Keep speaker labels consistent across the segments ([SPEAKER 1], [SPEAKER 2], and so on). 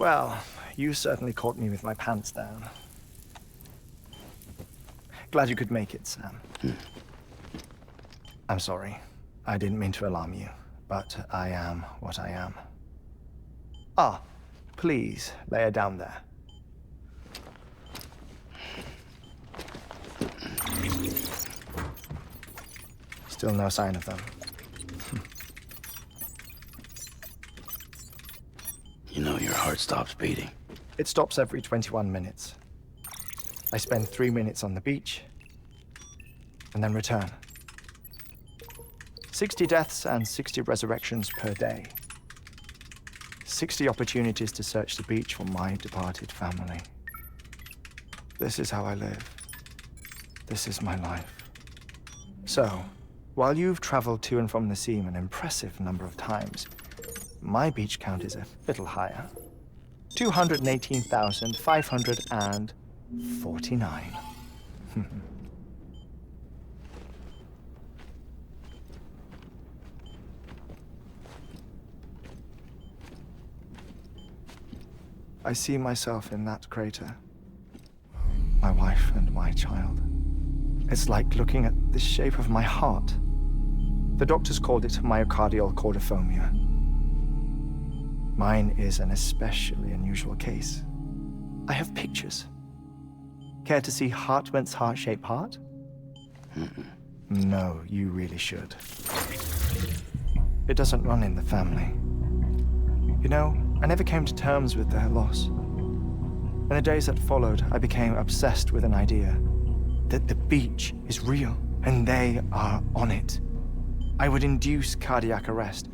[SPEAKER 1] Well, you certainly caught me with my pants down. Glad you could make it, Sam. I'm sorry. I didn't mean to alarm you, but I am what I am. Ah, please, lay her down there. Still no sign of them.
[SPEAKER 2] You know your heart stops beating.
[SPEAKER 1] It stops every 21 minutes. I spend 3 minutes on the beach, and then return. 60 deaths and 60 resurrections per day. 60 opportunities to search the beach for my departed family. This is how I live. This is my life. So, while you've traveled to and from the sea an impressive number of times, my beach count is a little higher. 218,549. I see myself in that crater. My wife and my child. It's like looking at the shape of my heart. The doctors called it myocardial chordophobia. Mine is an especially unusual case. I have pictures. Care to see Hartmann's heart-shaped heart? No, you really should. It doesn't run in the family. You know, I never came to terms with their loss. In the days that followed, I became obsessed with an idea that the beach is real and they are on it. I would induce cardiac arrest,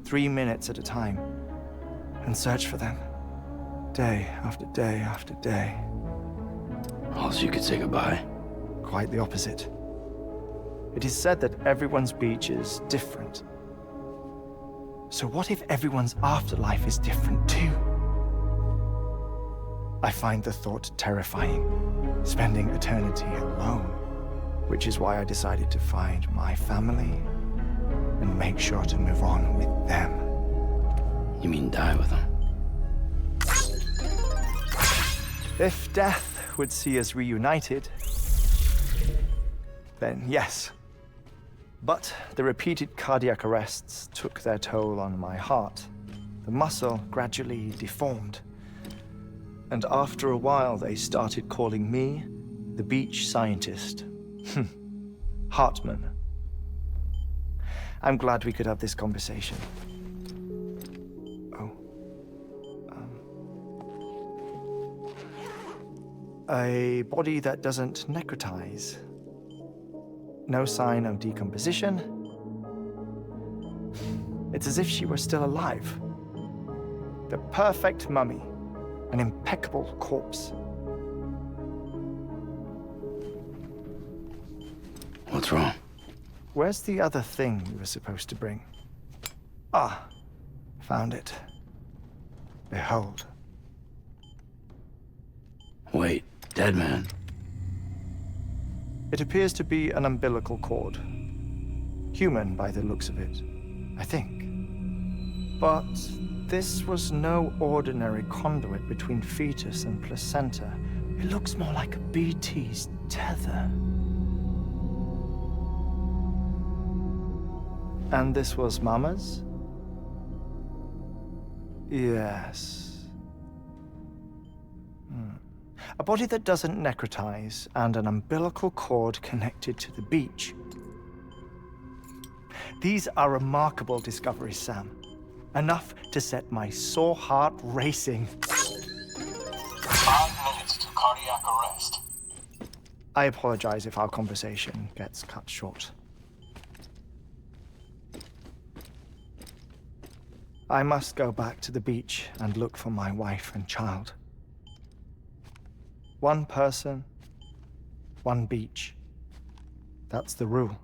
[SPEAKER 1] 3 minutes at a time, and search for them, day after day after day.
[SPEAKER 2] Also, you could say goodbye.
[SPEAKER 1] Quite the opposite. It is said that everyone's beach is different. So what if everyone's afterlife is different too? I find the thought terrifying, spending eternity alone, which is why I decided to find my family and make sure to move on with them.
[SPEAKER 2] You mean die with them?
[SPEAKER 1] If death would see us reunited, then yes. But the repeated cardiac arrests took their toll on my heart. The muscle gradually deformed. And after a while, they started calling me the beach scientist. Hartmann. I'm glad we could have this conversation. Oh. A body that doesn't necrotize. No sign of decomposition. It's as if she were still alive. The perfect mummy. An impeccable corpse.
[SPEAKER 2] What's wrong?
[SPEAKER 1] Where's the other thing you were supposed to bring? Ah, found it. Behold.
[SPEAKER 2] Wait, dead man.
[SPEAKER 1] It appears to be an umbilical cord. Human by the looks of it, I think. But this was no ordinary conduit between fetus and placenta. It looks more like a BT's tether. And this was Mama's? Yes. A body that doesn't necrotize and an umbilical cord connected to the beach. These are remarkable discoveries, Sam. Enough to set my sore heart racing.
[SPEAKER 3] 5 minutes to cardiac arrest.
[SPEAKER 1] I apologize if our conversation gets cut short. I must go back to the beach and look for my wife and child. One person, one beach. That's the rule.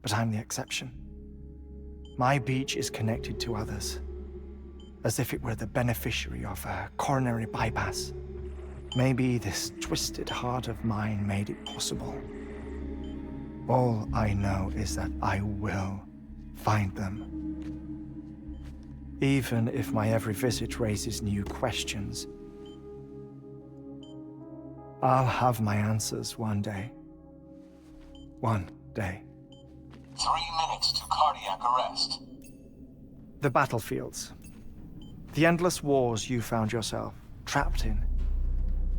[SPEAKER 1] But I'm the exception. My beach is connected to others, as if it were the beneficiary of a coronary bypass. Maybe this twisted heart of mine made it possible. All I know is that I will find them. even if my every visit raises new questions. I'll have my answers one day. One day.
[SPEAKER 3] 3 minutes to cardiac arrest.
[SPEAKER 1] The battlefields. The endless wars you found yourself trapped in.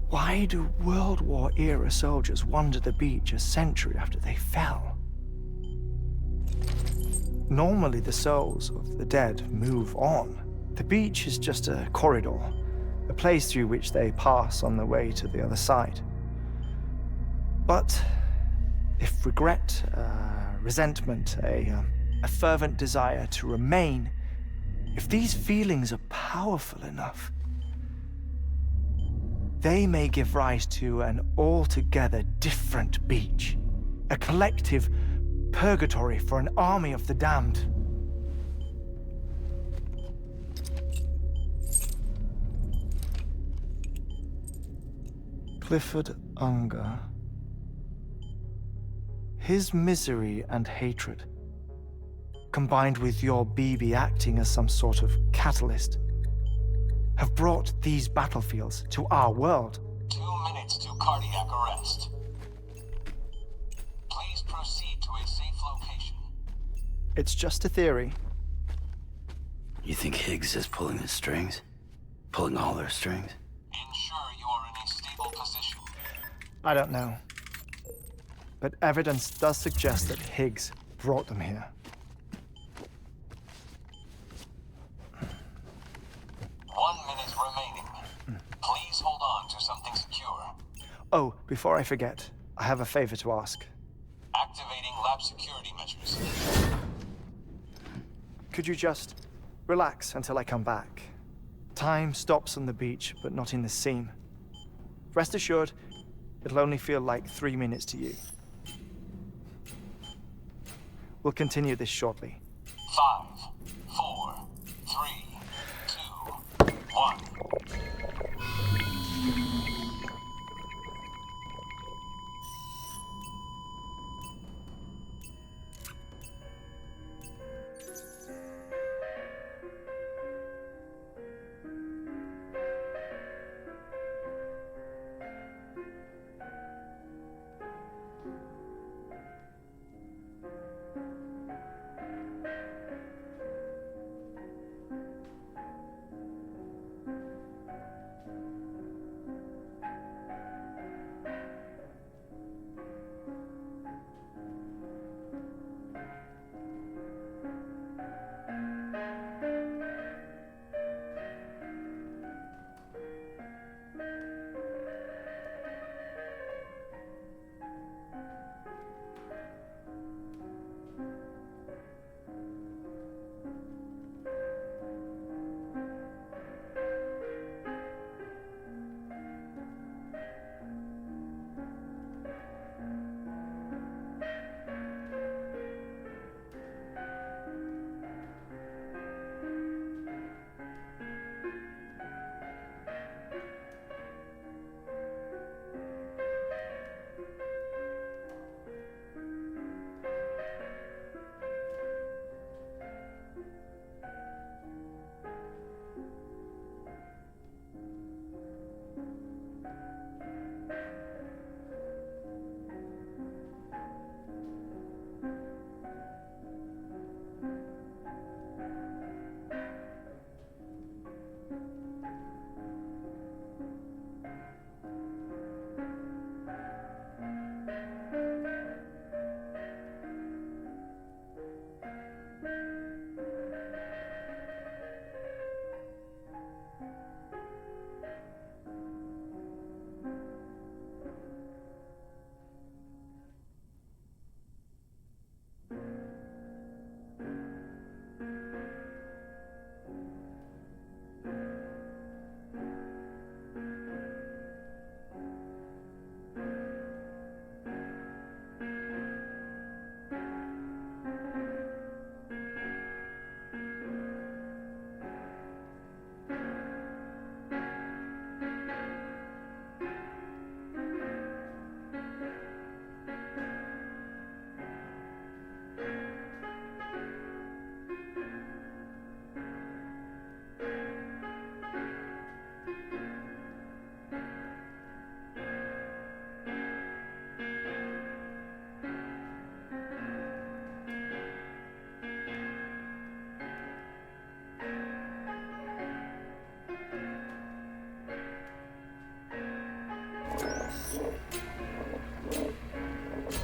[SPEAKER 1] Why do World War-era soldiers wander the beach a century after they fell? Normally, the souls of the dead move on. The beach is just a corridor, a place through which they pass on the way to the other side. But if regret, resentment, a fervent desire to remain, if these feelings are powerful enough, they may give rise to an altogether different beach, a collective purgatory for an army of the damned. Clifford Unger. His misery and hatred, combined with your BB acting as some sort of catalyst, have brought these battlefields to our world.
[SPEAKER 3] 2 minutes to cardiac arrest. Please proceed to a safe location.
[SPEAKER 1] It's just a theory.
[SPEAKER 2] You think Higgs is pulling the strings? Pulling all their strings?
[SPEAKER 3] Ensure you are in a stable position.
[SPEAKER 1] I don't know. But evidence does suggest that Higgs brought them here.
[SPEAKER 3] 1 minute remaining. Please hold on to something secure.
[SPEAKER 1] Oh, before I forget, I have a favor to ask.
[SPEAKER 3] Activating lab security measures.
[SPEAKER 1] Could you just relax until I come back? Time stops on the beach, but not in the scene. Rest assured, it'll only feel like 3 minutes to you. We'll continue this shortly.
[SPEAKER 3] 5, 4, 3, 2, 1.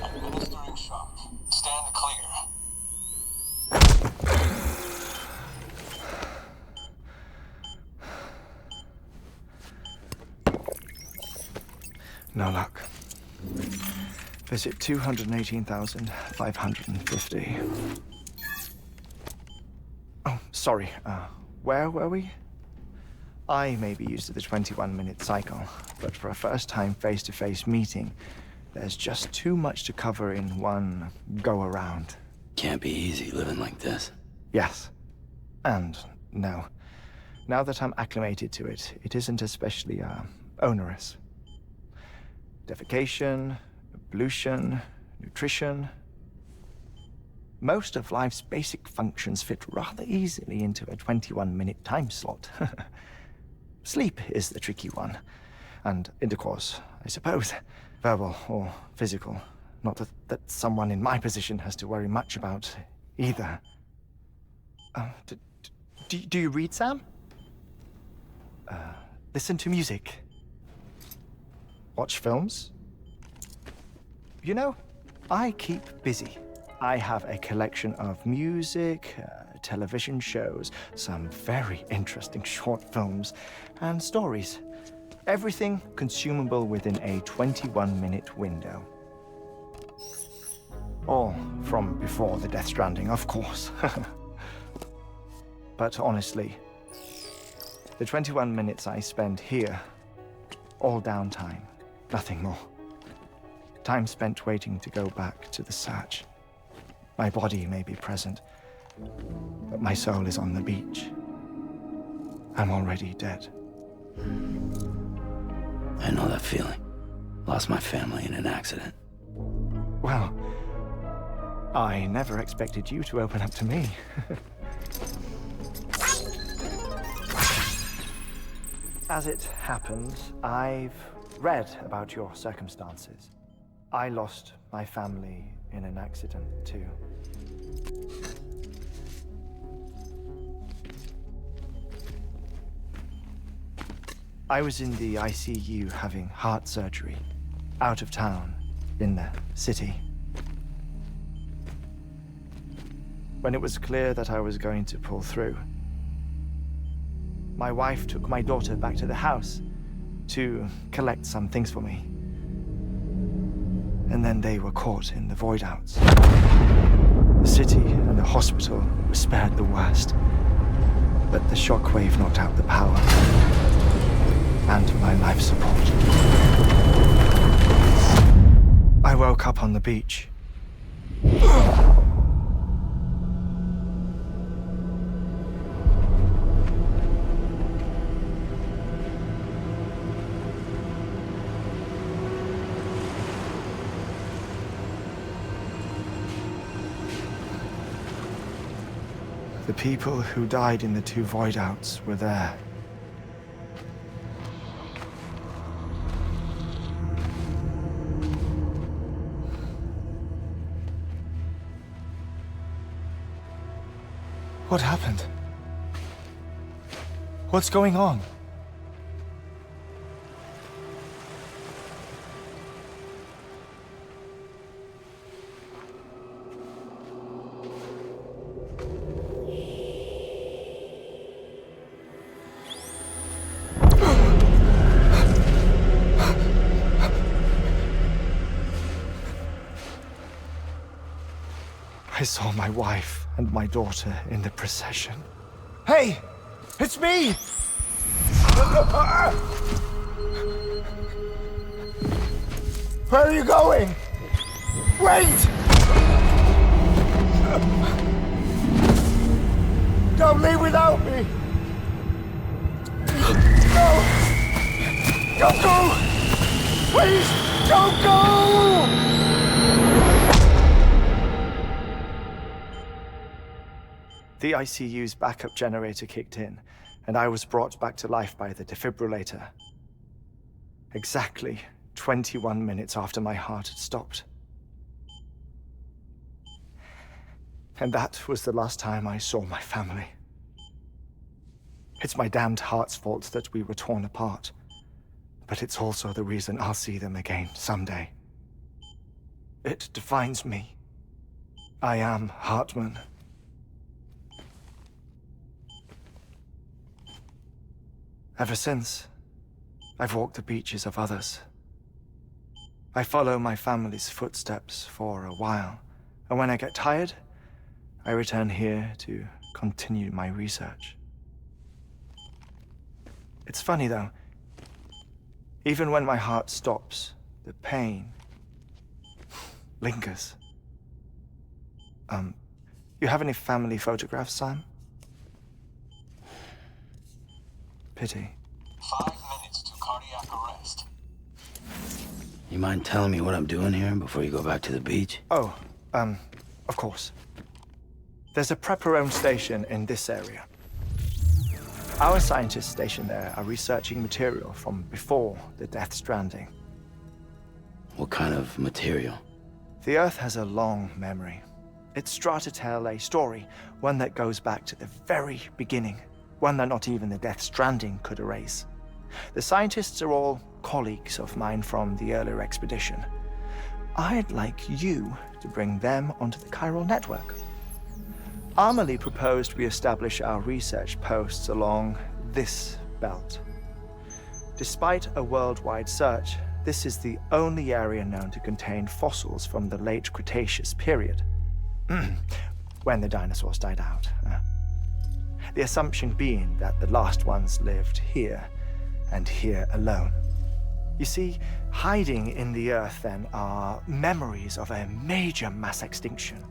[SPEAKER 3] Administering shock. Stand clear.
[SPEAKER 1] No luck. Visit 218,550. Oh, sorry. Where were we? I may be used to the 21-minute cycle, but for a first-time face-to-face meeting, there's just too much to cover in one go-around.
[SPEAKER 2] Can't be easy living like this.
[SPEAKER 1] Yes. And no. Now that I'm acclimated to it, it isn't especially, onerous. Defecation, ablution, nutrition. Most of life's basic functions fit rather easily into a 21-minute time slot. Sleep is the tricky one. And intercourse, I suppose. Verbal or physical. Not that someone in my position has to worry much about either. Do you read, Sam? Listen to music. Watch films? You know, I keep busy. I have a collection of music, television shows, some very interesting short films, and stories. Everything consumable within a 21-minute window. All from before the Death Stranding, of course. But honestly, the 21 minutes I spend here, all downtime. Nothing more. Time spent waiting to go back to the search. My body may be present, but my soul is on the beach. I'm already dead.
[SPEAKER 2] I know that feeling. Lost my family in an accident.
[SPEAKER 1] Well, I never expected you to open up to me. As it happens, I've read about your circumstances. I lost my family in an accident, too. I was in the ICU having heart surgery, out of town, in the city. When it was clear that I was going to pull through, my wife took my daughter back to the house to collect some things for me. And then they were caught in the void-outs. The city and the hospital were spared the worst, but the shockwave knocked out the power and my life support. I woke up on the beach. The people who died in the two void-outs were there. What happened? What's going on? I saw my wife and my daughter in the procession. Hey! It's me! Where are you going? Wait! Don't leave without me! No! Don't go! Please, don't go! The ICU's backup generator kicked in, and I was brought back to life by the defibrillator. Exactly 21 minutes after my heart had stopped. And that was the last time I saw my family. It's my damned heart's fault that we were torn apart. but it's also the reason I'll see them again someday. It defines me. I am Hartman. Ever since, I've walked the beaches of others. I follow my family's footsteps for a while, and when I get tired, I return here to continue my research. It's funny though, even when my heart stops, the pain lingers. You have any family photographs, Sam? Pity.
[SPEAKER 3] 5 minutes to cardiac arrest.
[SPEAKER 2] You mind telling me what I'm doing here before you go back to the beach?
[SPEAKER 1] Oh, of course. There's a Prepper-owned station in this area. Our scientists stationed there are researching material from before the Death Stranding.
[SPEAKER 2] What kind of material?
[SPEAKER 1] The Earth has a long memory. It's trying to tell a story, one that goes back to the very beginning, one that not even the Death Stranding could erase. The scientists are all colleagues of mine from the earlier expedition. I'd like you to bring them onto the chiral network. Amelie proposed we establish our research posts along this belt. Despite a worldwide search, this is the only area known to contain fossils from the late Cretaceous period, when the dinosaurs died out. The assumption being that the last ones lived here, and here alone. You see, hiding in the Earth then are memories of a major mass extinction.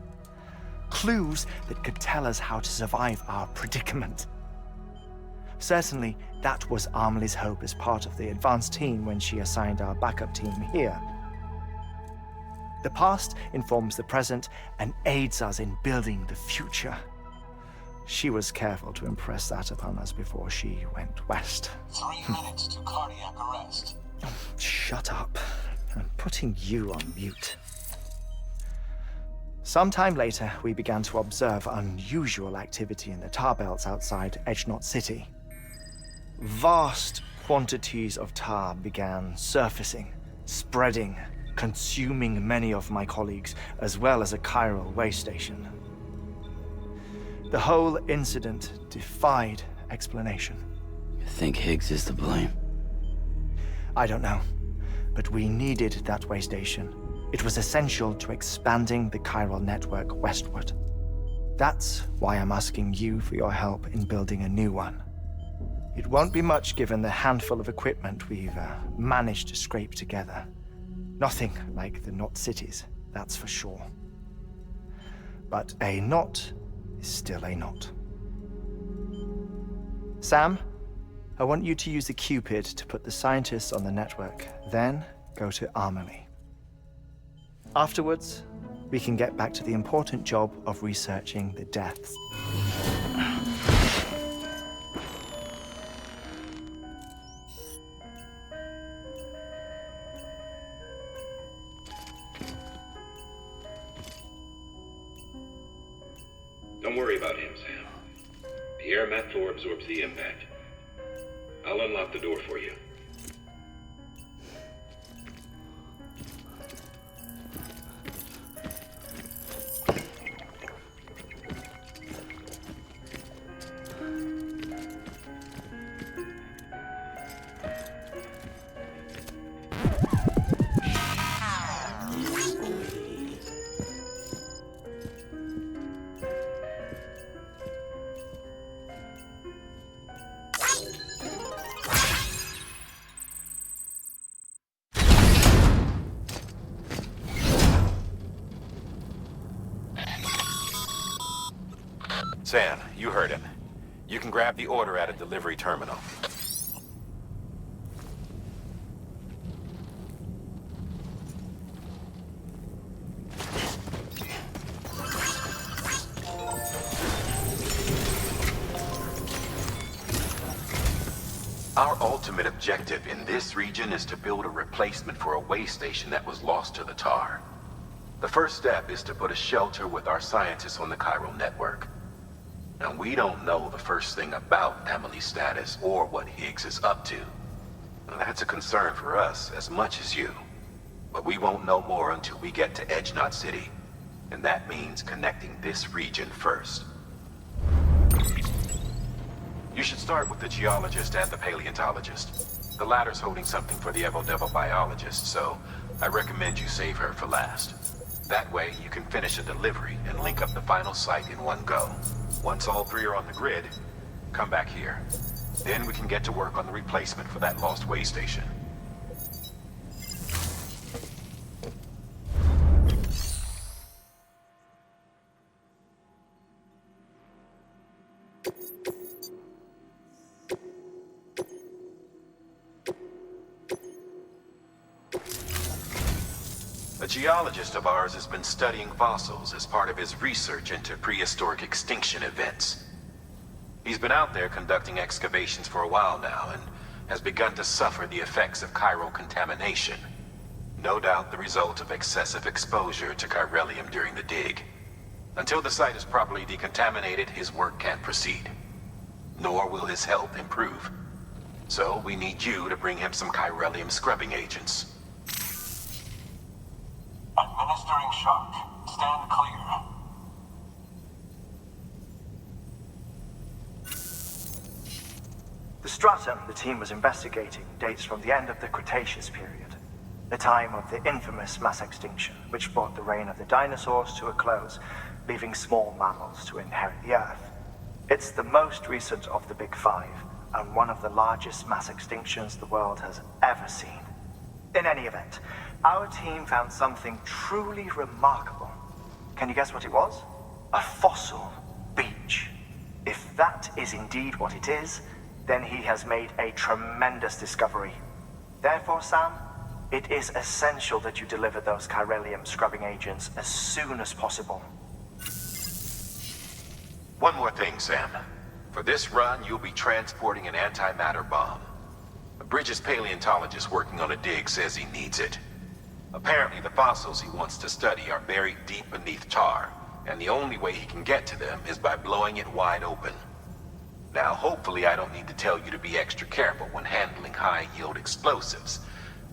[SPEAKER 1] Clues that could tell us how to survive our predicament. Certainly, that was Amelie's hope as part of the advanced team when she assigned our backup team here. The past informs the present and aids us in building the future. She was careful to impress that upon us before she went west.
[SPEAKER 3] 3 minutes to cardiac arrest.
[SPEAKER 1] Shut up. I'm putting you on mute. Sometime later, we began to observe unusual activity in the tar belts outside Edgenot City. Vast quantities of tar began surfacing, spreading, consuming many of my colleagues, as well as a chiral way station. The whole incident defied explanation.
[SPEAKER 2] You think Higgs is to blame?
[SPEAKER 1] I don't know, but we needed that way station. It was essential to expanding the chiral network westward. That's why I'm asking you for your help in building a new one. It won't be much given the handful of equipment we've managed to scrape together. Nothing like the knot cities, that's for sure. But a knot is still a knot. Sam, I want you to use the Cupid to put the scientists on the network, then go to Amelie. Afterwards, we can get back to the important job of researching the deaths.
[SPEAKER 4] Don't worry about him, Sam. The air mat floor absorbs the impact. I'll unlock the door for you.
[SPEAKER 5] Sam, you heard him. You can grab the order at a delivery terminal. Our ultimate objective in this region is to build a replacement for a way station that was lost to the tar. The first step is to put a shelter with our scientists on the chiral network. And we don't know the first thing about Amelie's status or what Higgs is up to. That's a concern for us as much as you. But we won't know more until we get to Edge Knot City. And that means connecting this region first. You should start with the geologist and the paleontologist. The latter's holding something for the Evo-Devo biologist, so I recommend you save her for last. That way, you can finish a delivery and link up the final site in one go. Once all three are on the grid, come back here. Then we can get to work on the replacement for that lost way station. A geologist of ours has been studying fossils as part of his research into prehistoric extinction events. He's been out there conducting excavations for a while now and has begun to suffer the effects of chiral contamination. No doubt the result of excessive exposure to chiralium during the dig. Until the site is properly decontaminated, his work can't proceed. Nor will his health improve. So we need you to bring him some chiralium scrubbing agents.
[SPEAKER 3] Administering shock. Stand clear.
[SPEAKER 1] The stratum the team was investigating dates from the end of the Cretaceous period, the time of the infamous mass extinction, which brought the reign of the dinosaurs to a close, leaving small mammals to inherit the Earth. It's the most recent of the Big Five, and one of the largest mass extinctions the world has ever seen. In any event, our team found something truly remarkable. Can you guess what it was? A fossil beach. If that is indeed what it is, then he has made a tremendous discovery. Therefore, Sam, it is essential that you deliver those chiralium scrubbing agents as soon as possible.
[SPEAKER 5] One more thing, Sam. For this run, you'll be transporting an antimatter bomb. A Bridges paleontologist working on a dig says he needs it. Apparently, the fossils he wants to study are buried deep beneath tar, and the only way he can get to them is by blowing it wide open. Now, hopefully I don't need to tell you to be extra careful when handling high-yield explosives,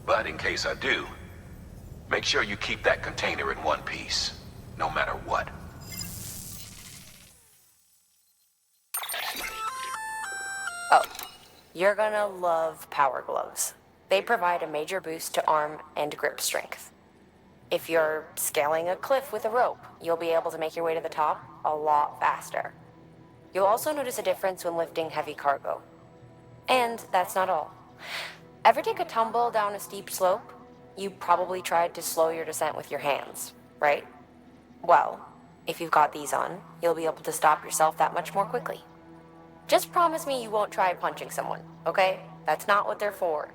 [SPEAKER 5] but in case I do, make sure you keep that container in one piece, no matter what.
[SPEAKER 6] Oh, you're gonna love power gloves. They provide a major boost to arm and grip strength. If you're scaling a cliff with a rope, you'll be able to make your way to the top a lot faster. You'll also notice a difference when lifting heavy cargo. And that's not all. Ever take a tumble down a steep slope? You probably tried to slow your descent with your hands, right? Well, if you've got these on, you'll be able to stop yourself that much more quickly. Just promise me you won't try punching someone, okay? That's not what they're for.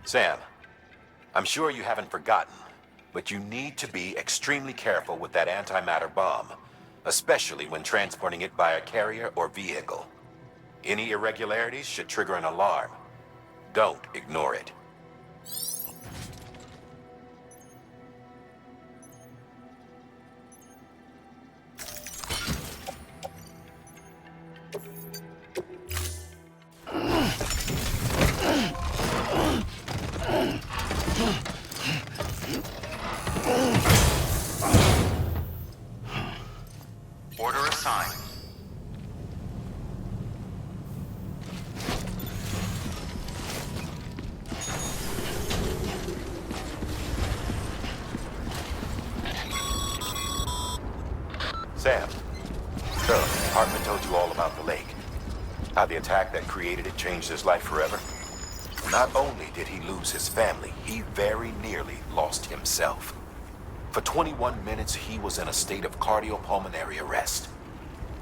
[SPEAKER 5] Sam, I'm sure you haven't forgotten, but you need to be extremely careful with that antimatter bomb, especially when transporting it by a carrier or vehicle. Any irregularities should trigger an alarm. Don't ignore it.
[SPEAKER 2] Order assigned.
[SPEAKER 5] Sam, so, Hartman told you all about the lake. How the attack that created it changed his life forever. Not only did he lose his family, he very nearly lost himself. For 21 minutes, he was in a state of cardiopulmonary arrest.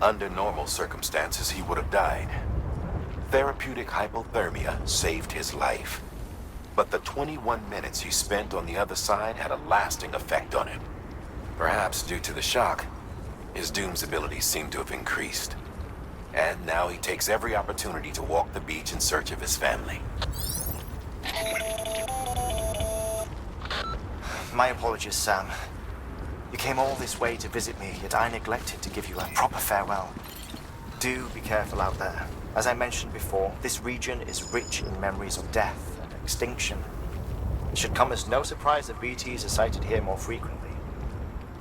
[SPEAKER 5] Under normal circumstances, he would have died. Therapeutic hypothermia saved his life. But the 21 minutes he spent on the other side had a lasting effect on him. Perhaps due to the shock, his Doom's abilities seem to have increased. And now he takes every opportunity to walk the beach in search of his family.
[SPEAKER 1] My apologies, Sam. You came all this way to visit me, yet I neglected to give you a proper farewell. Do be careful out there. As I mentioned before, this region is rich in memories of death and extinction. It should come as no surprise that BTs are sighted here more frequently.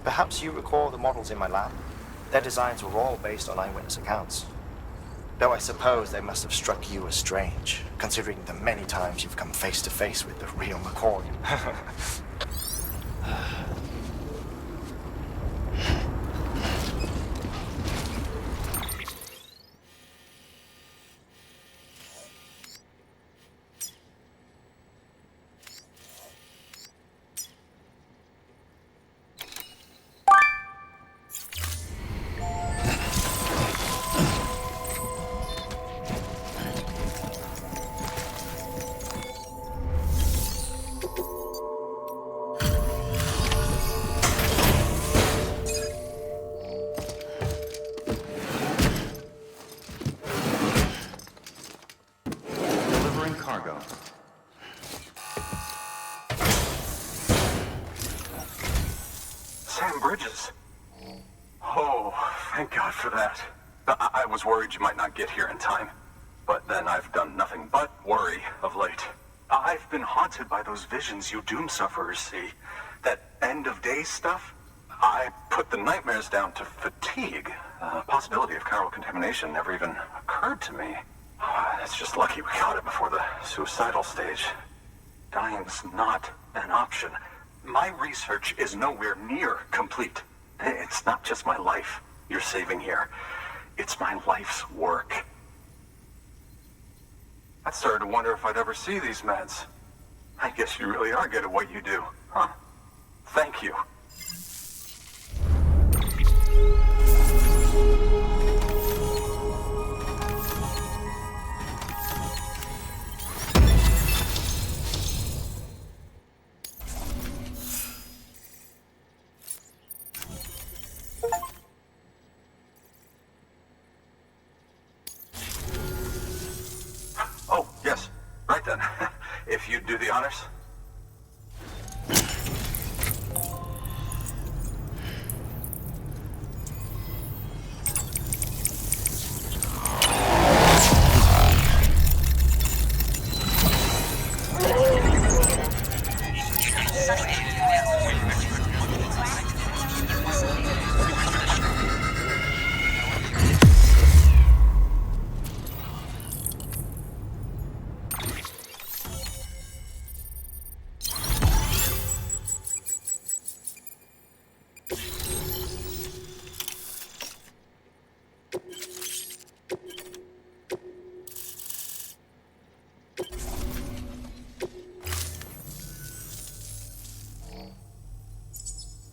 [SPEAKER 1] Perhaps you recall the models in my lab? Their designs were all based on eyewitness accounts. Though I suppose they must have struck you as strange, considering the many times you've come face to face with the real McCoy.
[SPEAKER 7] I was worried you might not get here in time, but then I've done nothing but worry of late. I've been haunted by those visions you doom sufferers see. That end-of-days stuff? I put the nightmares down to fatigue. The possibility of chiral contamination never even occurred to me. It's just lucky we caught it before the suicidal stage. Dying's not an option. My research is nowhere near complete. It's not just my life you're saving here. It's my life's work. I started to wonder if I'd ever see these meds. I guess you really are good at what you do, huh? Thank you. Oh, yes. Right then. If you'd do the honors.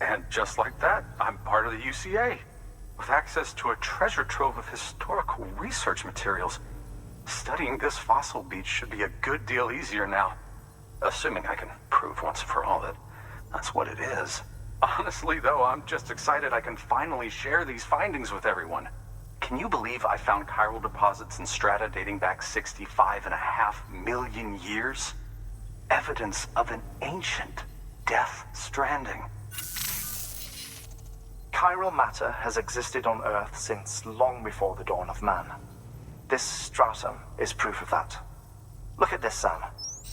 [SPEAKER 7] And just like that, I'm part of the UCA, with access to a treasure trove of historical research materials. Studying this fossil beach should be a good deal easier now, assuming I can prove once for all that that's what it is. Honestly, though, I'm just excited I can finally share these findings with everyone. Can you believe I found chiral deposits in strata dating back 65.5 million years? Evidence of an ancient death stranding.
[SPEAKER 1] Chiral matter has existed on Earth since long before the dawn of man. This stratum is proof of that. Look at this, Sam.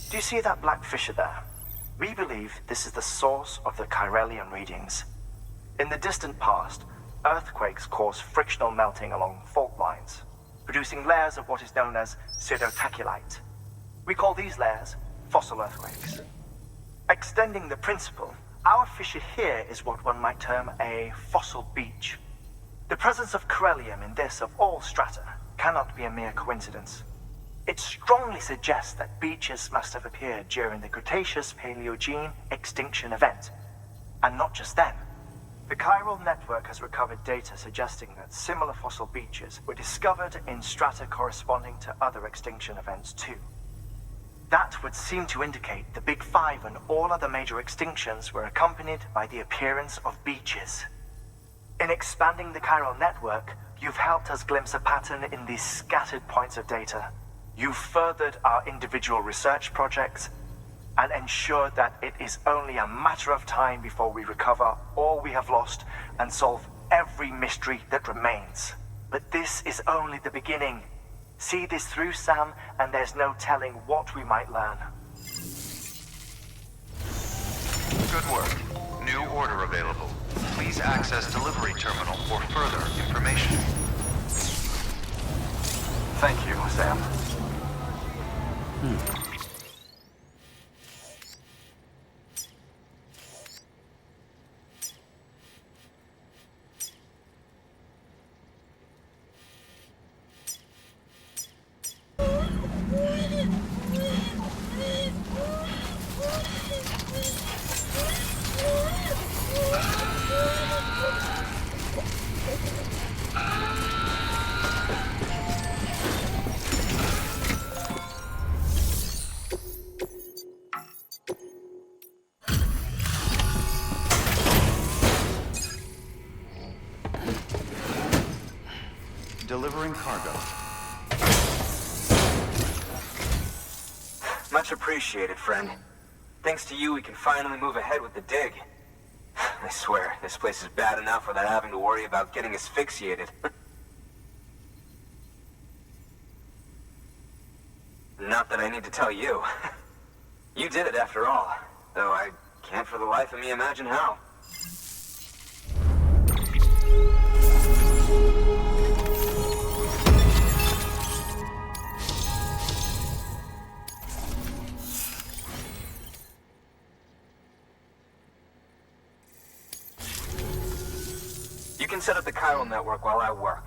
[SPEAKER 1] Do you see that black fissure there? We believe this is the source of the Chiralian readings. In the distant past, earthquakes caused frictional melting along fault lines, producing layers of what is known as pseudotachylite. We call these layers fossil earthquakes. Extending the principle, our fissure here is what one might term a fossil beach. The presence of chiralium in this of all strata cannot be a mere coincidence. It strongly suggests that beaches must have appeared during the Cretaceous-Paleogene extinction event. And not just then. The chiral network has recovered data suggesting that similar fossil beaches were discovered in strata corresponding to other extinction events too. That would seem to indicate the Big Five and all other major extinctions were accompanied by the appearance of beaches. In expanding the chiral network, you've helped us glimpse a pattern in these scattered points of data. You've furthered our individual research projects, and ensure that it is only a matter of time before we recover all we have lost and solve every mystery that remains. But this is only the beginning. See this through, Sam, and there's no telling what we might learn.
[SPEAKER 8] Good work. New order available. Please access delivery terminal for further information.
[SPEAKER 7] Thank you, Sam.
[SPEAKER 8] Delivering cargo.
[SPEAKER 9] Much appreciated, friend. Thanks to you, we can finally move ahead with the dig. I swear, this place is bad enough without having to worry about getting asphyxiated. Not that I need to tell you. You did it after all, though I can't for the life of me imagine how. You can set up the chiral network while I work.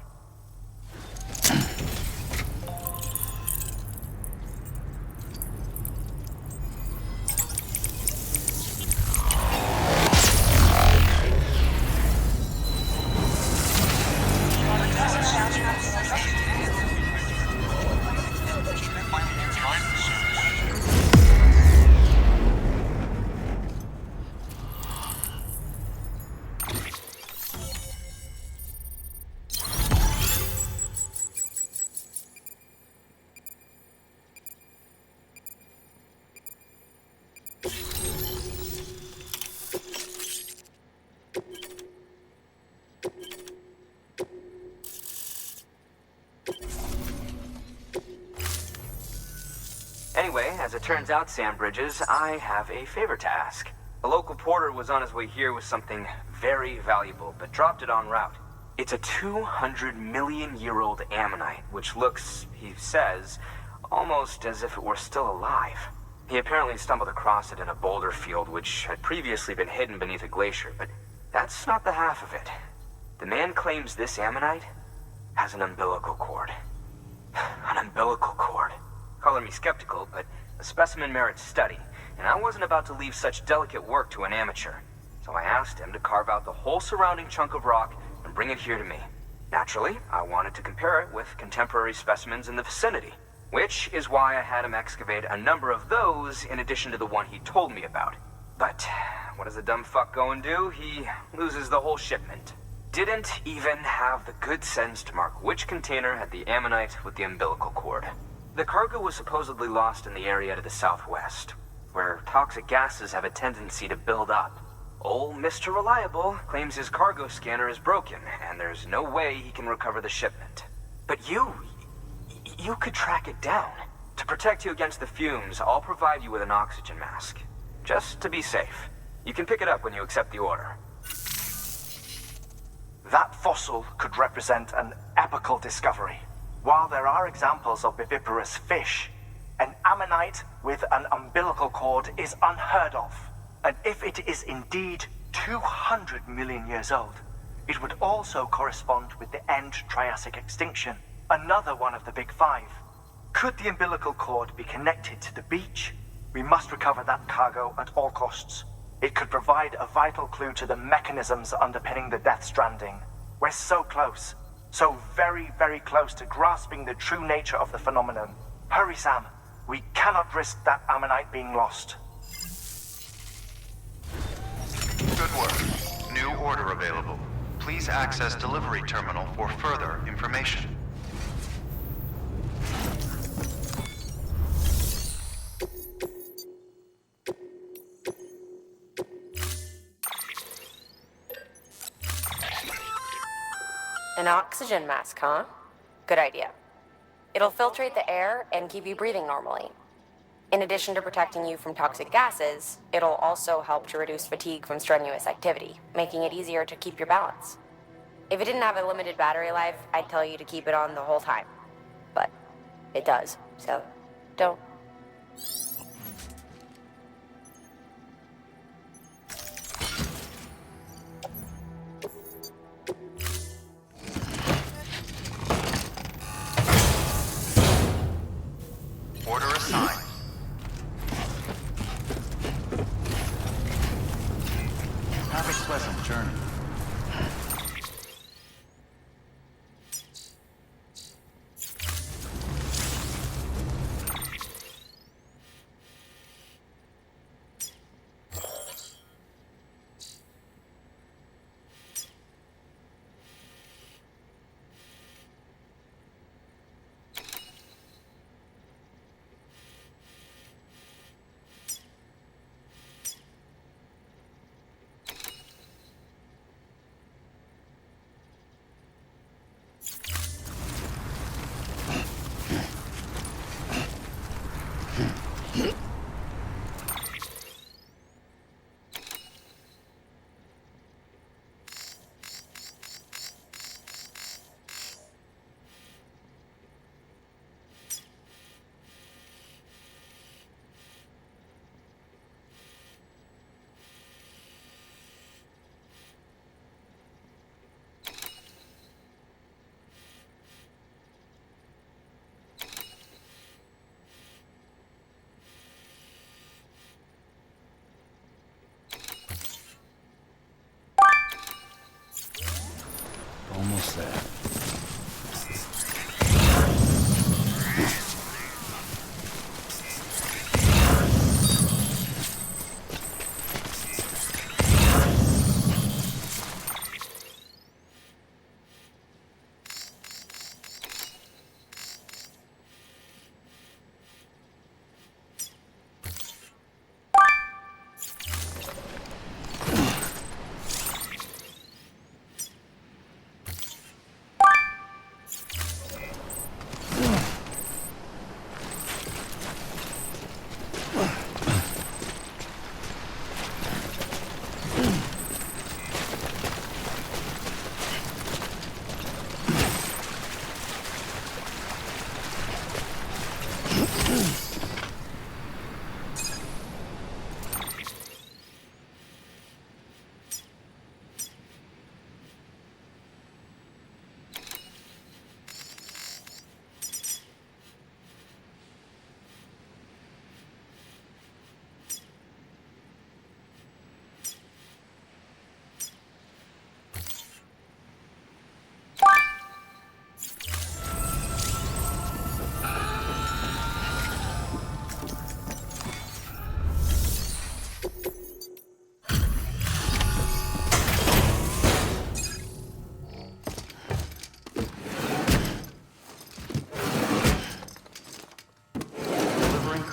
[SPEAKER 9] Anyway, as it turns out, Sam Bridges, I have a favor to ask. A local porter was on his way here with something very valuable, but dropped it en route. It's a 200-million-year-old ammonite, which looks, he says, almost as if it were still alive. He apparently stumbled across it in a boulder field which had previously been hidden beneath a glacier, but that's not the half of it. The man claims this ammonite has an umbilical cord. An umbilical cord. Color me skeptical, but a specimen merits study, and I wasn't about to leave such delicate work to an amateur. So I asked him to carve out the whole surrounding chunk of rock and bring it here to me. Naturally, I wanted to compare it with contemporary specimens in the vicinity, which is why I had him excavate a number of those in addition to the one he told me about. But what does the dumb fuck go and do? He loses the whole shipment. Didn't even have the good sense to mark which container had the ammonite with the umbilical cord. The cargo was supposedly lost in the area to the southwest, where toxic gases have a tendency to build up. Old Mr. Reliable claims his cargo scanner is broken, and there's no way he can recover the shipment. But you could track it down. To protect you against the fumes, I'll provide you with an oxygen mask. Just to be safe. You can pick it up when you accept the order.
[SPEAKER 1] That fossil could represent an epochal discovery. While there are examples of viviparous fish, an ammonite with an umbilical cord is unheard of. And if it is indeed 200 million years old, it would also correspond with the end Triassic extinction, another one of the big five. Could the umbilical cord be connected to the beach? We must recover that cargo at all costs. It could provide a vital clue to the mechanisms underpinning the Death Stranding. We're so close. So very, very close to grasping the true nature of the phenomenon. Hurry, Sam. We cannot risk that ammonite being lost.
[SPEAKER 8] Good work. New order available. Please access delivery terminal for further information.
[SPEAKER 6] An oxygen mask, huh? Good idea. It'll filtrate the air and keep you breathing normally. In addition to protecting you from toxic gases, it'll also help to reduce fatigue from strenuous activity, making it easier to keep your balance. If it didn't have a limited battery life, I'd tell you to keep it on the whole time. But it does, so don't.
[SPEAKER 8] Order assigned. Have a pleasant journey.
[SPEAKER 2] Almost there.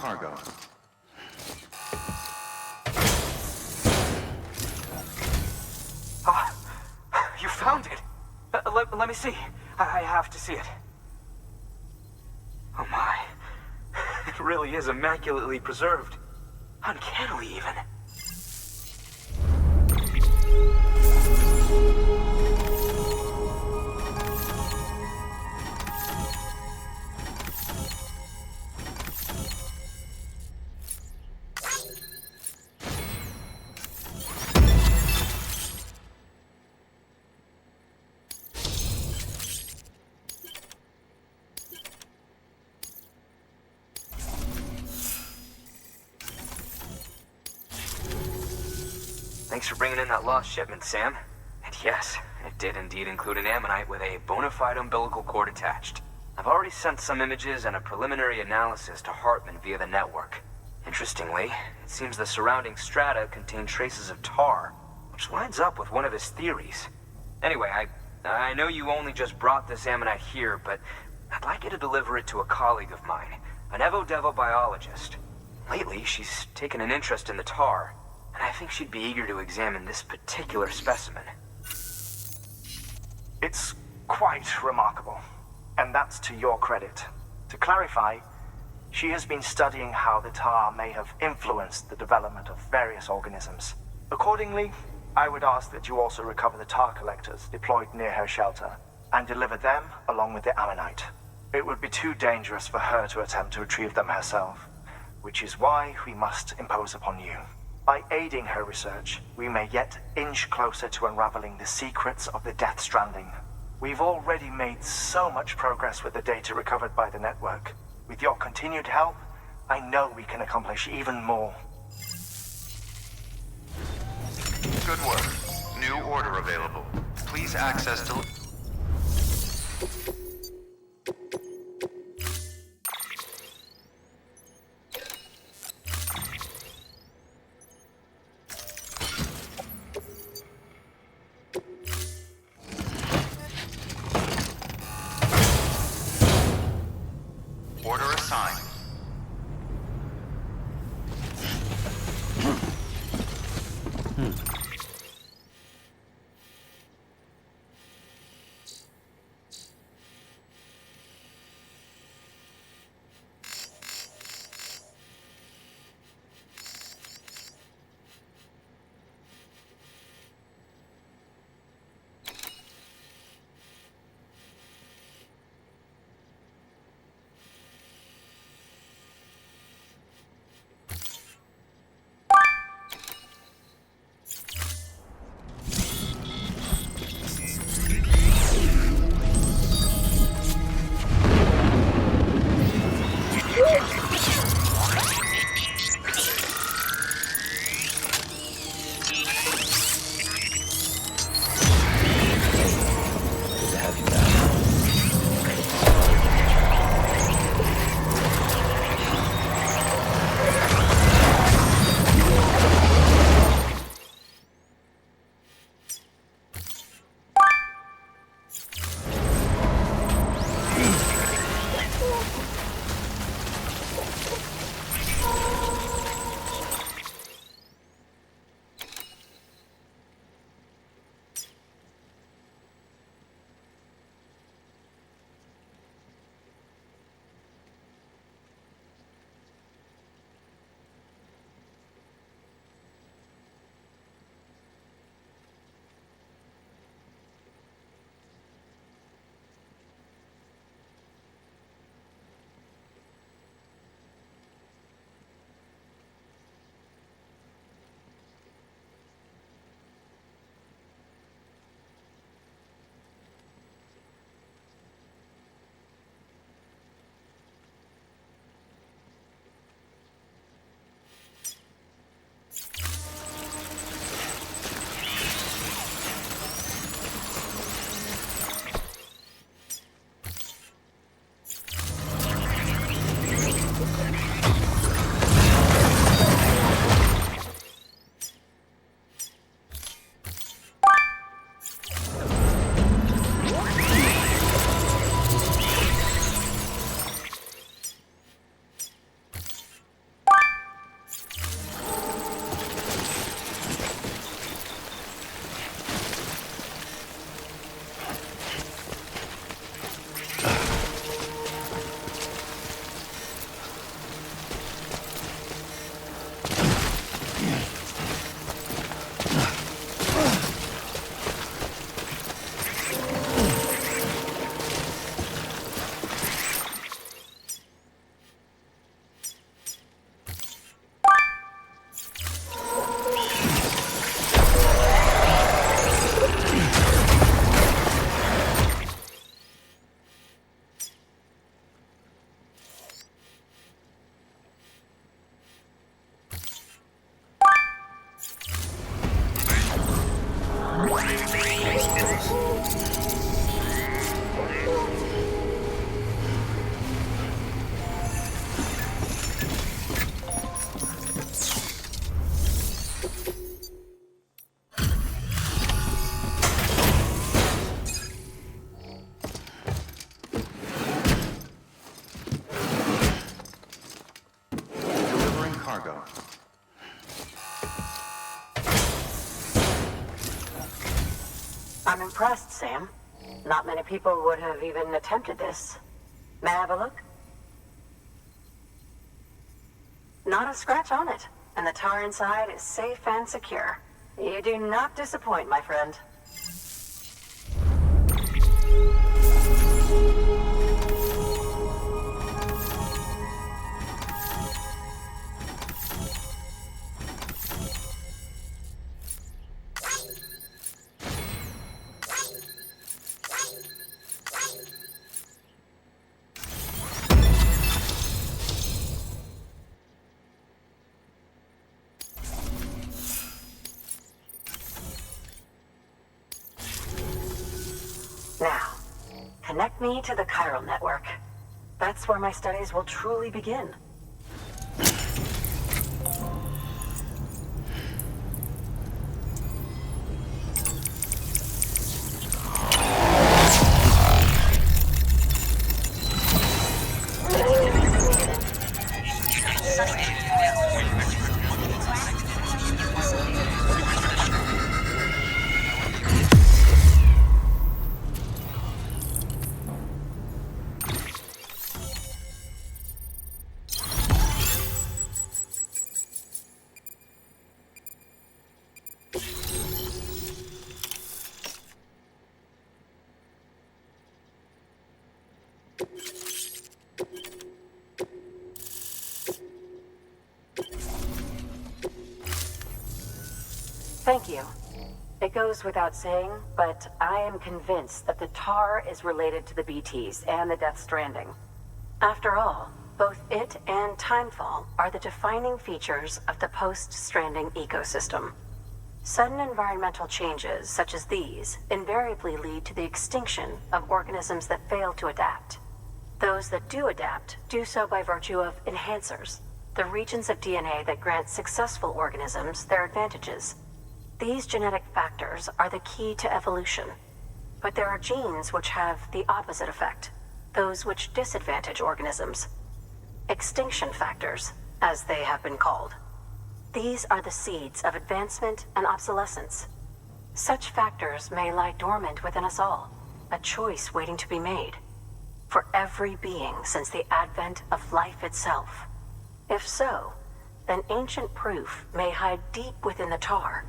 [SPEAKER 8] Cargo.
[SPEAKER 9] Ah, you found it. Let me see. I have to see it. Oh my. It really is immaculately preserved. Uncannily even. Thanks for bringing in that lost shipment, Sam. And yes, it did indeed include an ammonite with a bona fide umbilical cord attached. I've already sent some images and a preliminary analysis to Hartman via the network. Interestingly, it seems the surrounding strata contain traces of tar, which lines up with one of his theories. Anyway, I know you only just brought this ammonite here, but I'd like you to deliver it to a colleague of mine, an Evo-Devo biologist. Lately, she's taken an interest in the tar, and I think she'd be eager to examine this particular specimen. It's
[SPEAKER 10] quite remarkable. And that's to your credit. To clarify, she has been studying how the tar may have influenced the development of various organisms. Accordingly, I would ask that you also recover the tar collectors deployed near her shelter and deliver them along with the ammonite. It would be too dangerous for her to attempt to retrieve them herself, which is why we must impose upon you. By aiding her research, we may yet inch closer to unraveling the secrets of the Death Stranding. We've already made so much progress with the data recovered by the network. With your continued help, I know we can accomplish even more.
[SPEAKER 8] Good work. New order available. Please access Order assigned.
[SPEAKER 10] I'm impressed, Sam.
[SPEAKER 6] Not many people would have even attempted this. May I have a look? Not a scratch on it, and the tar inside is safe and secure. You do not disappoint, my friend. Now, connect me to the chiral network. That's where my studies will truly begin. Thank you. It goes without saying, but I am convinced that the tar is related to the BTs and the Death Stranding. After all, both it and Timefall are the defining features of the post-Stranding ecosystem. Sudden environmental changes such as these invariably lead to the extinction of organisms that fail to adapt. Those that do adapt do so by virtue of enhancers, the regions of DNA that grant successful organisms their advantages. These genetic factors are the key to evolution, but there are genes which have the opposite effect, those which disadvantage organisms. Extinction factors, as they have been called. These are the seeds of advancement and obsolescence. Such factors may lie dormant within us all, a choice waiting to be made. For every being since the advent of life itself. If so, then ancient proof may hide deep within the tar,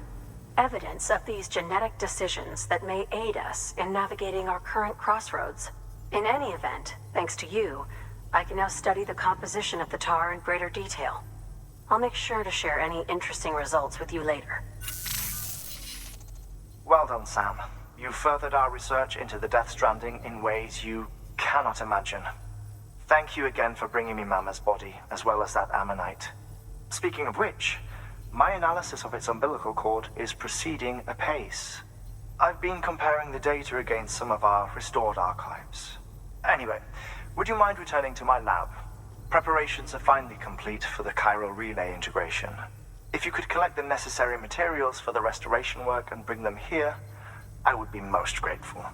[SPEAKER 6] evidence of these genetic decisions that may aid us in navigating our current crossroads. In any event, thanks to you, I can now study the composition of the tar in greater detail. I'll make sure to share any interesting results with you later.
[SPEAKER 10] Well done, Sam. You furthered our research into the Death Stranding in ways you cannot imagine. Thank you again for bringing me Mama's body, as well as that ammonite. Speaking of which, my analysis of its umbilical cord is proceeding apace. I've been comparing the data against some of our restored archives. Anyway, would you mind returning to my lab? Preparations are finally complete for the chiral relay integration. If you could collect the necessary materials for the restoration work and bring them here, I would be most grateful.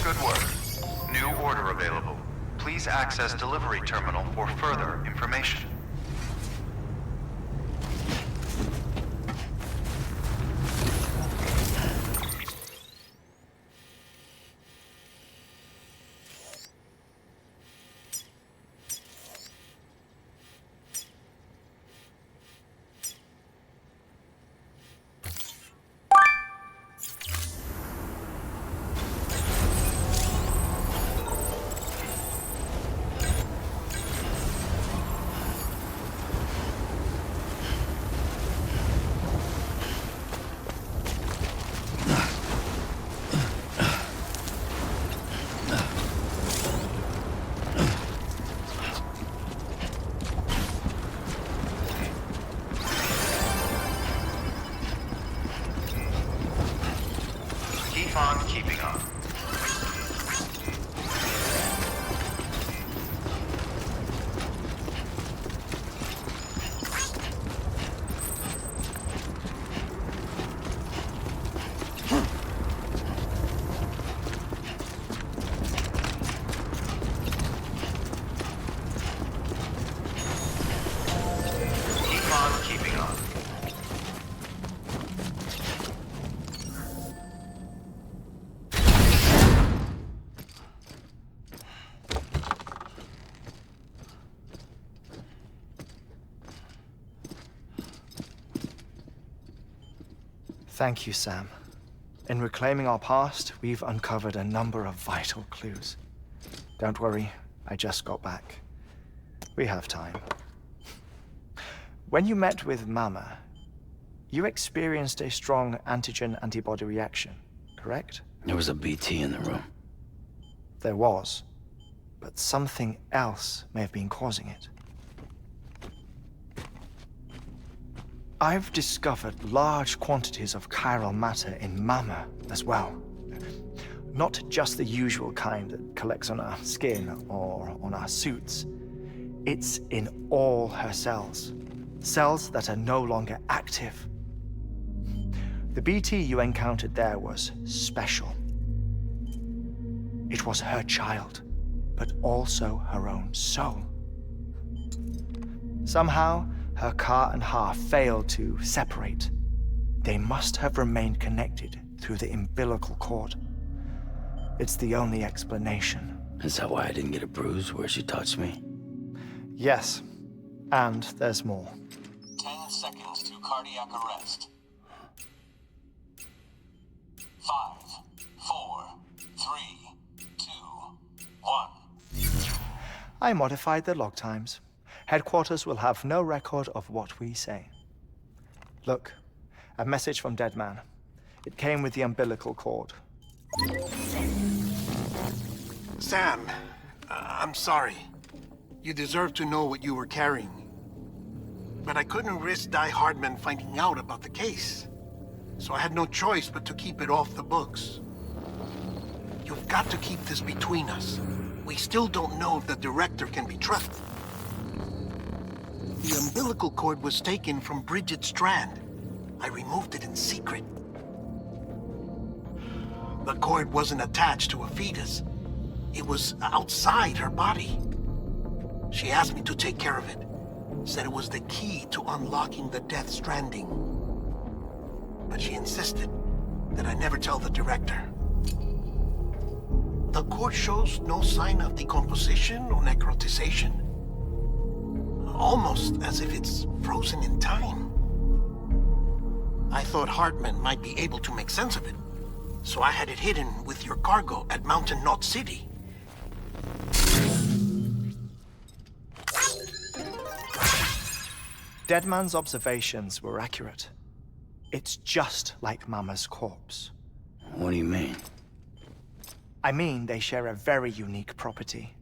[SPEAKER 8] Good work. New order available. Please access delivery terminal for further information. Keeping up. Keep on keeping up.
[SPEAKER 1] Thank you, Sam. In reclaiming our past, we've uncovered a number of vital clues. Don't worry, I just got back. We have time. When you met with Mama, you experienced a strong antigen-antibody reaction, correct?
[SPEAKER 2] There was a BT in the room.
[SPEAKER 1] There was, but something else may have been causing it. I've discovered large quantities of chiral matter in Mama as well. Not just the usual kind that collects on our skin or on our suits. It's in all her cells. Cells that are no longer active. The BT you encountered there was special. It was her child, but also her own soul. Somehow, her car and half failed to separate. They must have remained connected through the umbilical cord. It's the only explanation.
[SPEAKER 2] Is that why I didn't get a bruise where she touched me?
[SPEAKER 1] Yes, and there's more.
[SPEAKER 3] 10 seconds to cardiac arrest. 5, 4, 3, 2, 1.
[SPEAKER 1] I modified the log times. Headquarters will have no record of what we say. Look, a message from Deadman. It came with the umbilical cord.
[SPEAKER 11] Sam, I'm sorry. You deserve to know what you were carrying. But I couldn't risk Die Hardman finding out about the case. So I had no choice but to keep it off the books. You've got to keep this between us. We still don't know if the director can be trusted. The umbilical cord was taken from Bridget Strand. I removed it in secret. The cord wasn't attached to a fetus. It was outside her body. She asked me to take care of it. Said it was the key to unlocking the Death Stranding. But she insisted that I never tell the director. The cord shows no sign of decomposition or necrotization. Almost as if it's frozen in time. I thought Hartman might be able to make sense of it, so I had it hidden with your cargo at Mountain Knot City.
[SPEAKER 1] Deadman's observations were accurate. It's just like Mama's corpse.
[SPEAKER 2] What do you mean?
[SPEAKER 1] I mean they share a very unique property.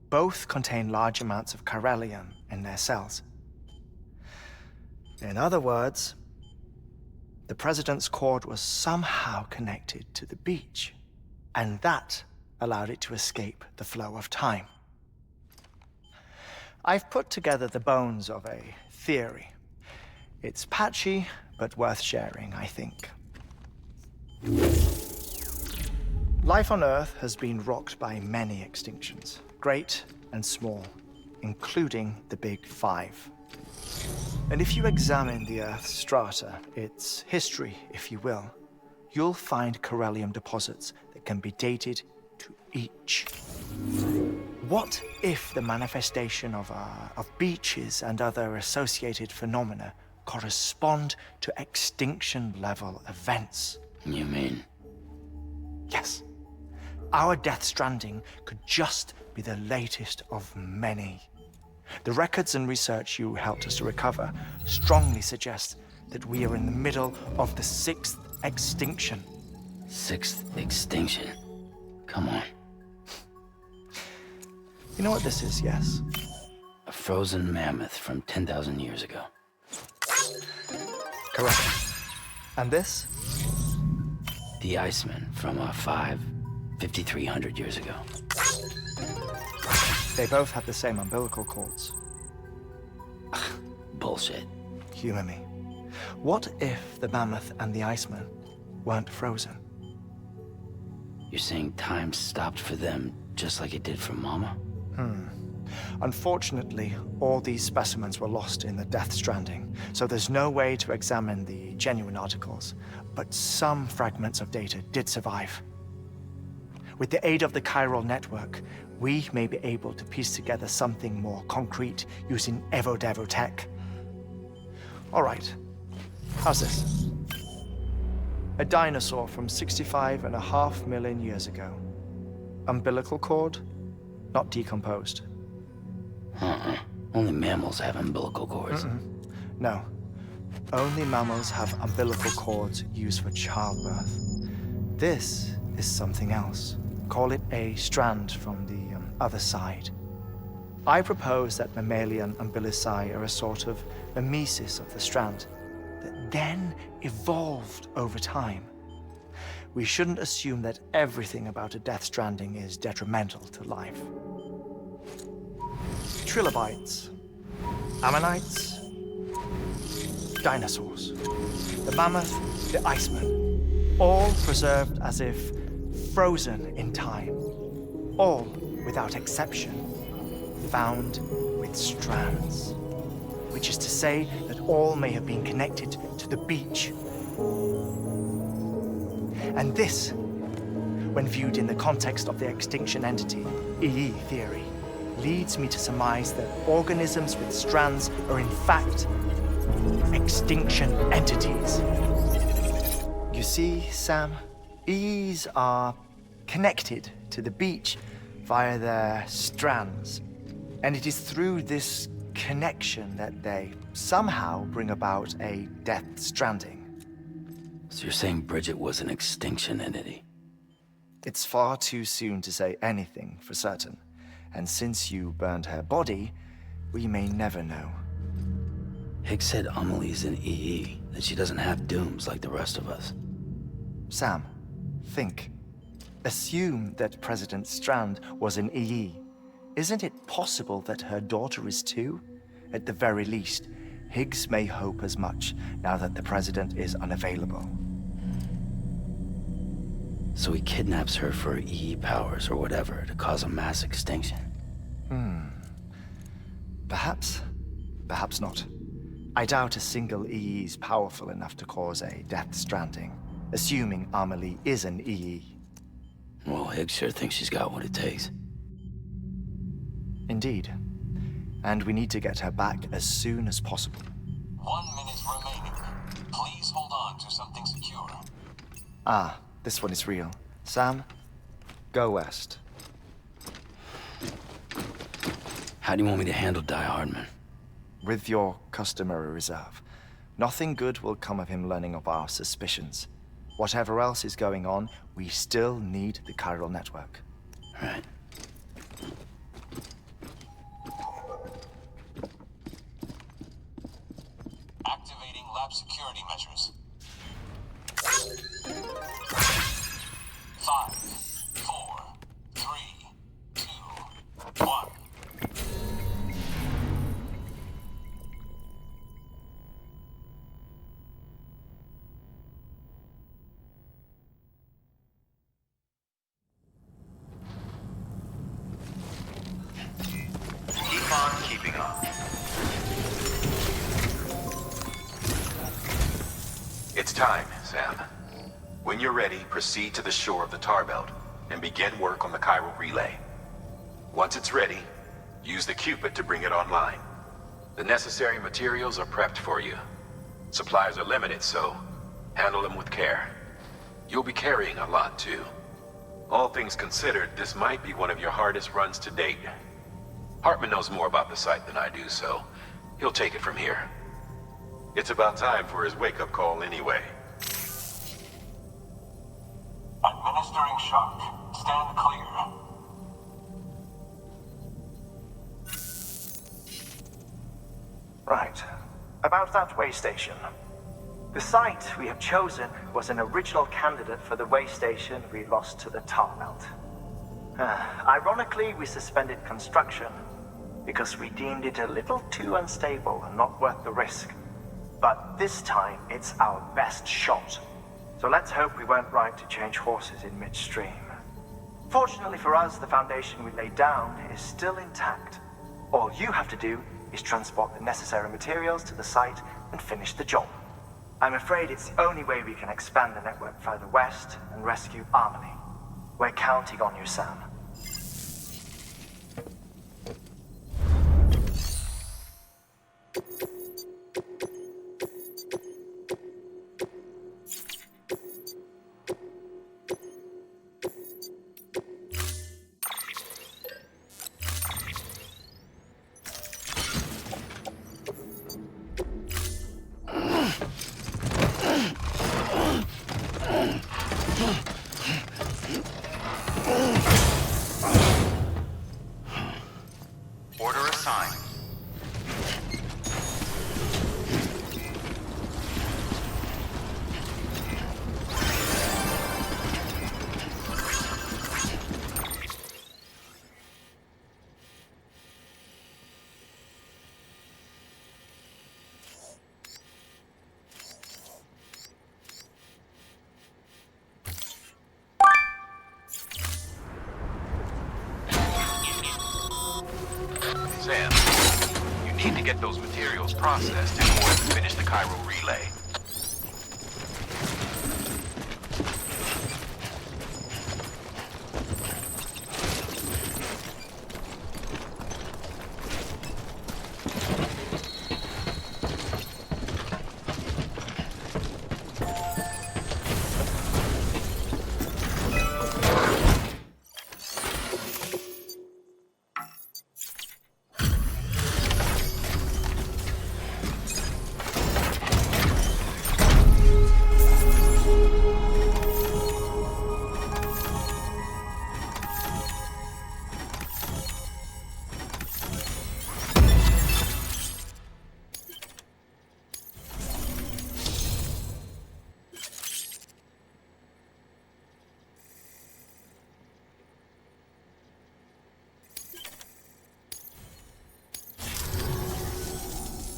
[SPEAKER 1] Both contain large amounts of chiralium in their cells. In other words, the President's cord was somehow connected to the beach, and that allowed it to escape the flow of time. I've put together the bones of a theory. It's patchy, but worth sharing, I think. Life on Earth has been rocked by many extinctions, great and small, including the Big Five. And if you examine the Earth's strata, its history, if you will, you'll find chiralium deposits that can be dated to each. What if the manifestation of beaches and other associated phenomena correspond to extinction-level events?
[SPEAKER 2] You mean?
[SPEAKER 1] Yes. Our Death Stranding could just be the latest of many. The records and research you helped us to recover strongly suggest that we are in the middle of the 6th extinction.
[SPEAKER 2] 6th extinction? Come on.
[SPEAKER 1] You know what this is, yes?
[SPEAKER 2] A frozen mammoth from 10,000 years ago.
[SPEAKER 1] Correct. And this?
[SPEAKER 2] The Iceman from 5,300 years ago.
[SPEAKER 1] They both have the same umbilical cords.
[SPEAKER 2] Bullshit.
[SPEAKER 1] Humor me. What if the mammoth and the Iceman weren't frozen?
[SPEAKER 2] You're saying time stopped for them just like it did for Mama?
[SPEAKER 1] Unfortunately, all these specimens were lost in the Death Stranding, so there's no way to examine the genuine articles, but some fragments of data did survive. With the aid of the chiral network, we may be able to piece together something more concrete using Evo Devo tech. All right, how's this? A dinosaur from 65.5 million years ago. Umbilical cord, not decomposed.
[SPEAKER 2] Only mammals have umbilical cords.
[SPEAKER 1] No. Only mammals have umbilical cords used for childbirth. This is something else. Call it a strand from the other side. I propose that mammalian umbilici are a sort of mimesis of the strand that then evolved over time. We shouldn't assume that everything about a death stranding is detrimental to life. Trilobites, ammonites, dinosaurs, the mammoth, the iceman, all preserved as if frozen in time, all, without exception, found with strands, which is to say that all may have been connected to the beach. And this, when viewed in the context of the extinction entity, EE theory, leads me to surmise that organisms with strands are in fact extinction entities. You see, Sam, EEs are connected to the beach via their strands. And it is through this connection that they somehow bring about a death stranding.
[SPEAKER 2] So you're saying Bridget was an extinction entity?
[SPEAKER 1] It's far too soon to say anything for certain. And since you burned her body, we may never know.
[SPEAKER 2] Higgs said Amelie's an EE, that she doesn't have dooms like the rest of us.
[SPEAKER 1] Sam, think. Assume that President Strand was an EE. Isn't it possible that her daughter is too? At the very least, Higgs may hope as much now that the president is unavailable.
[SPEAKER 2] So he kidnaps her for EE powers or whatever to cause a mass extinction.
[SPEAKER 1] Perhaps. Perhaps not. I doubt a single EE is powerful enough to cause a death stranding, assuming Amelie is an EE.
[SPEAKER 2] Well, Higgs sure thinks she's got what it takes.
[SPEAKER 1] Indeed. And we need to get her back as soon as possible.
[SPEAKER 3] 1 minute remaining. Please hold on to something secure.
[SPEAKER 1] Ah, this one is real. Sam, go west.
[SPEAKER 2] How do you want me to handle Die Hardman?
[SPEAKER 1] With your customary reserve. Nothing good will come of him learning of our suspicions. Whatever else is going on, we still need the chiral network.
[SPEAKER 2] Right.
[SPEAKER 3] Activating lab security measures. 5, 4, 3, 2, 1.
[SPEAKER 8] Keep on keeping on.
[SPEAKER 5] It's time, Sam. When you're ready, proceed to the shore of the tar belt and begin work on the chiral relay. Once it's ready, use the Cupid to bring it online. The necessary materials are prepped for you. Supplies are limited, so handle them with care. You'll be carrying a lot, too. All things considered, this might be one of your hardest runs to date. Hartman knows more about the site than I do, so he'll take it from here. It's about time for his wake-up call anyway.
[SPEAKER 3] Administering shock. Stand clear.
[SPEAKER 10] Right. About that way station. The site we have chosen was an original candidate for the way station we lost to the tar belt. Ironically, we suspended construction because we deemed it a little too unstable and not worth the risk. But this time, it's our best shot. So let's hope we weren't right to change horses in midstream. Fortunately for us, the foundation we laid down is still intact. All you have to do is transport the necessary materials to the site and finish the job. I'm afraid it's the only way we can expand the network further west and rescue Amelie. We're counting on you, Sam.
[SPEAKER 8] Order assigned.
[SPEAKER 5] Sam, you need to get those materials processed in order to finish the Cairo relay.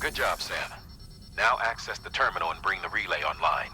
[SPEAKER 5] Good job, Sam. Now access the terminal and bring the relay online.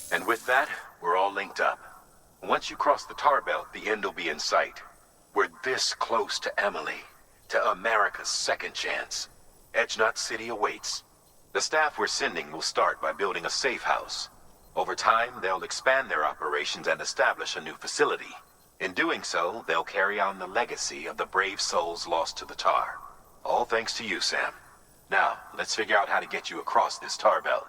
[SPEAKER 5] And with that, we're all linked up. Once you cross the tar belt, the end will be in sight. We're this close to Emily, to America's second chance. Edgenut City awaits. The staff we're sending will start by building a safe house. Over time, they'll expand their operations and establish a new facility. In doing so, they'll carry on the legacy of the brave souls lost to the tar. All thanks to you, Sam. Now, let's figure out how to get you across this tar belt.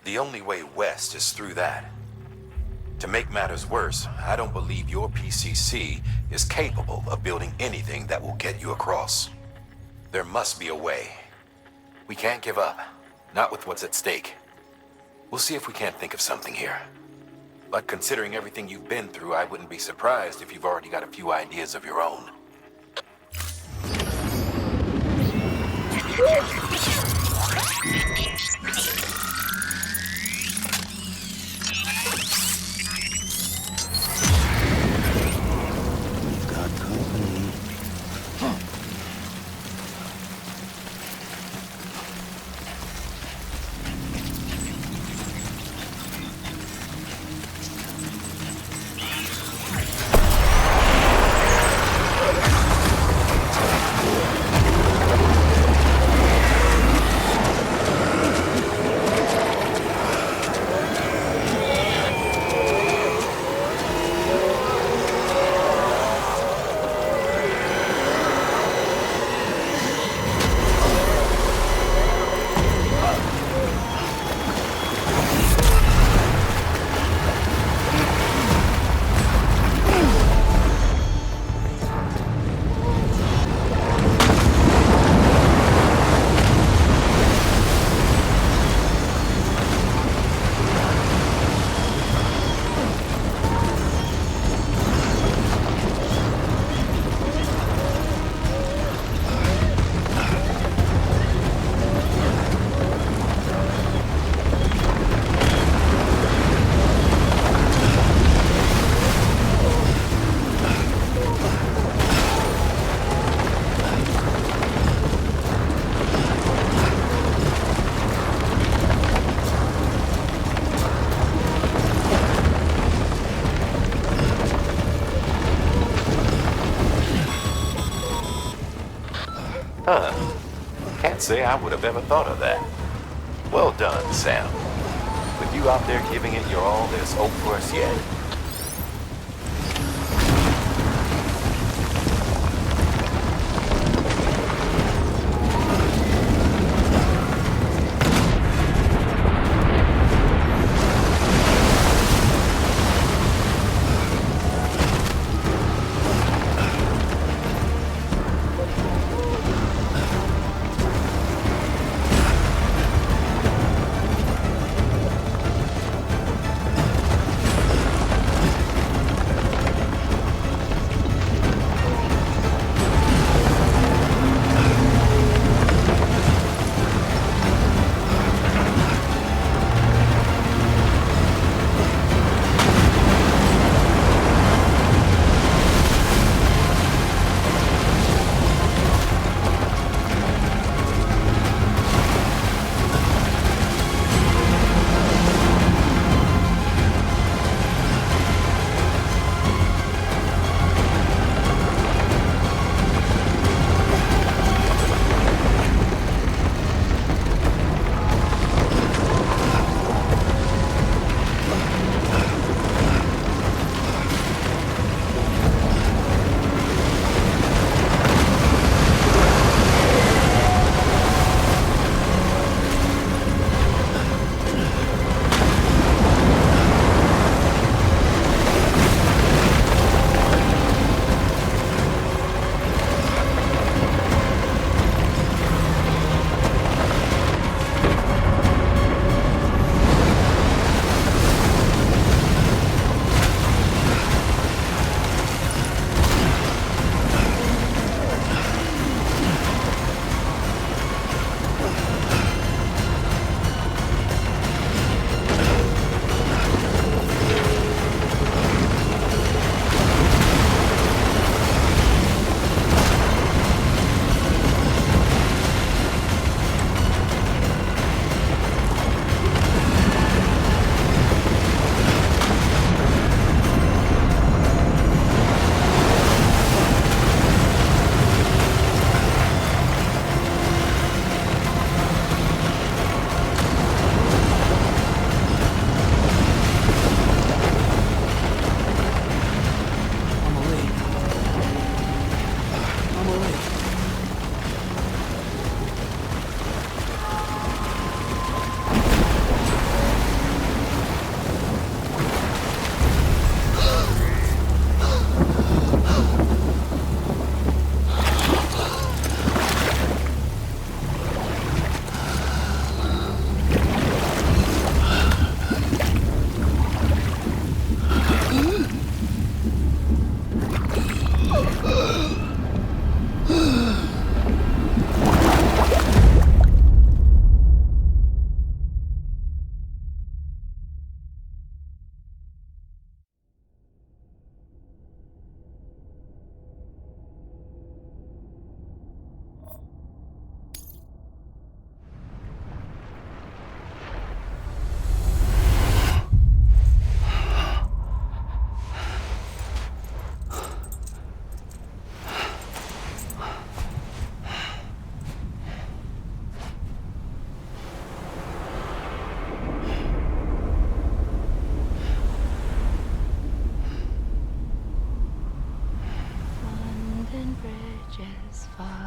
[SPEAKER 5] The only way west is through that. To make matters worse, I don't believe your PCC is capable of building anything that will get you across. There must be a way. We can't give up, not with what's at stake. We'll see if we can't think of something here. But considering everything you've been through, I wouldn't be surprised if you've already got a few ideas of your own. Can't say I would have ever thought of that. Well done, Sam. With you out there giving it your all, there's hope for us yet.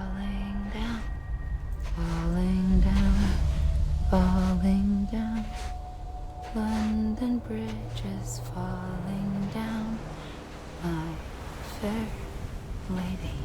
[SPEAKER 12] falling down, falling down, falling down. London Bridge is falling down, my fair lady.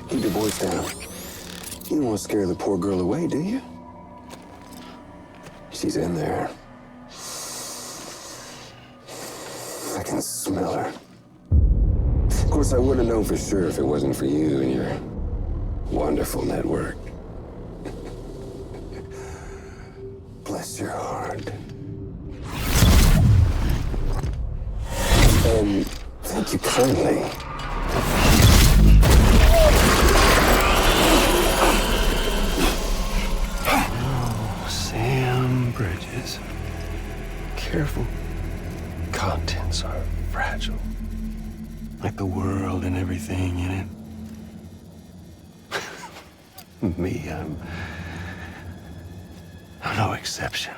[SPEAKER 13] Keep your voice down. You don't want to scare the poor girl away, do you? She's in there. I can smell her. Of course, I wouldn't have known for sure if it wasn't for you and your wonderful network. Bless your heart. And thank you kindly.
[SPEAKER 14] Oh, Sam Bridges. Careful. Contents are fragile. Like the world and everything in it. Me, I'm no exception.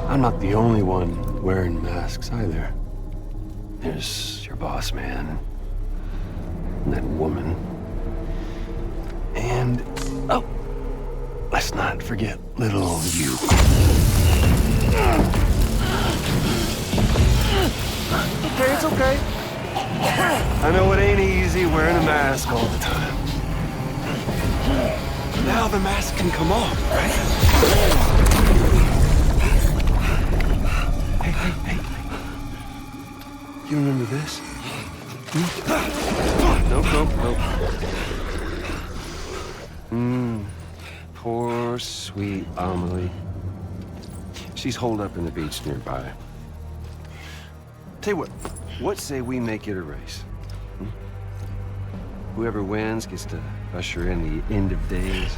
[SPEAKER 14] I'm not the only one wearing masks either. There's your boss man, and that woman, and, oh, let's not forget little you.
[SPEAKER 1] Okay, it's okay.
[SPEAKER 14] I know it ain't easy wearing a mask all the time. Now the mask can come off, right? Hey. You remember this? Nope. Poor, sweet Amelie. She's holed up in the beach nearby. Tell you what say we make it a race? Whoever wins gets to usher in the end of days.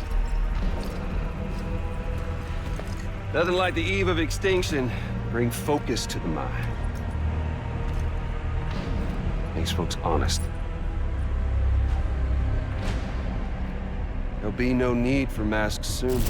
[SPEAKER 14] Nothing like the eve of extinction. Bring focus to the mind. Makes folks honest. There'll be no need for masks soon.